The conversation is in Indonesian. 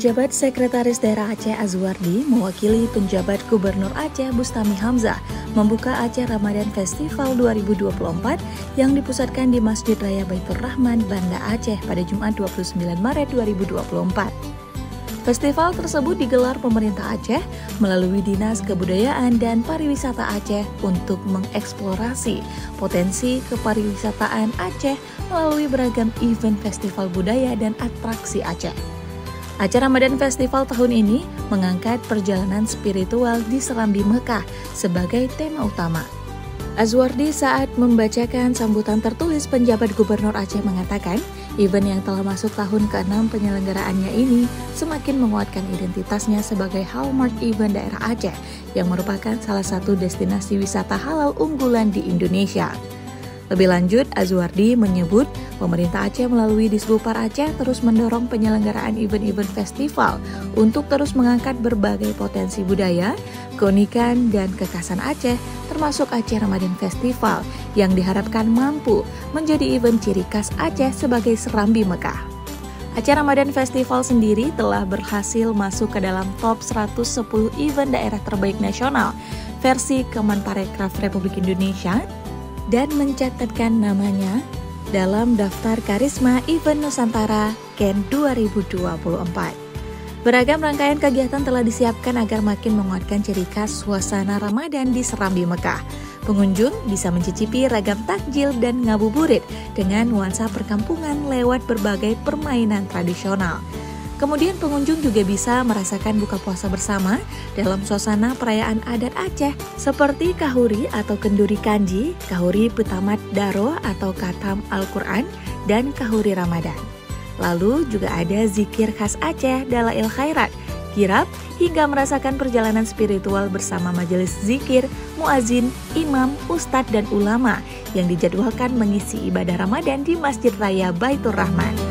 Penjabat Sekretaris Daerah Aceh Azwardi mewakili penjabat Gubernur Aceh Bustami Hamzah membuka acara Ramadan Festival 2024 yang dipusatkan di Masjid Raya Baitur Rahman, Banda Aceh pada Jumat 29 Maret 2024. Festival tersebut digelar pemerintah Aceh melalui Dinas Kebudayaan dan Pariwisata Aceh untuk mengeksplorasi potensi kepariwisataan Aceh melalui beragam event festival budaya dan atraksi Aceh. Acara Ramadan Festival tahun ini mengangkat perjalanan spiritual di Serambi Mekah sebagai tema utama. Azwardi saat membacakan sambutan tertulis penjabat Gubernur Aceh mengatakan, event yang telah masuk tahun ke-6 penyelenggaraannya ini semakin menguatkan identitasnya sebagai hallmark event daerah Aceh yang merupakan salah satu destinasi wisata halal unggulan di Indonesia. Lebih lanjut, Azwardi menyebut pemerintah Aceh melalui Disbupar Aceh terus mendorong penyelenggaraan event-event festival untuk terus mengangkat berbagai potensi budaya, keunikan, dan kekhasan Aceh, termasuk Aceh Ramadan Festival yang diharapkan mampu menjadi event ciri khas Aceh sebagai Serambi Mekah. Acara Ramadan Festival sendiri telah berhasil masuk ke dalam top 110 event daerah terbaik nasional versi Kemenparekraf Republik Indonesia dan mencatatkan namanya dalam daftar Karisma Event Nusantara KEN 2024. Beragam rangkaian kegiatan telah disiapkan agar makin menguatkan ciri khas suasana Ramadan di Serambi Mekah. Pengunjung bisa mencicipi ragam takjil dan ngabuburit dengan nuansa perkampungan lewat berbagai permainan tradisional. Kemudian pengunjung juga bisa merasakan buka puasa bersama dalam suasana perayaan adat Aceh seperti kahuri atau kenduri kanji, kahuri petamat daro atau katam Al-Quran, dan kahuri Ramadan. Lalu juga ada zikir khas Aceh Dalail Khairat, kirab, hingga merasakan perjalanan spiritual bersama majelis zikir, muazin, imam, ustadz, dan ulama yang dijadwalkan mengisi ibadah Ramadan di Masjid Raya Baitur Rahman.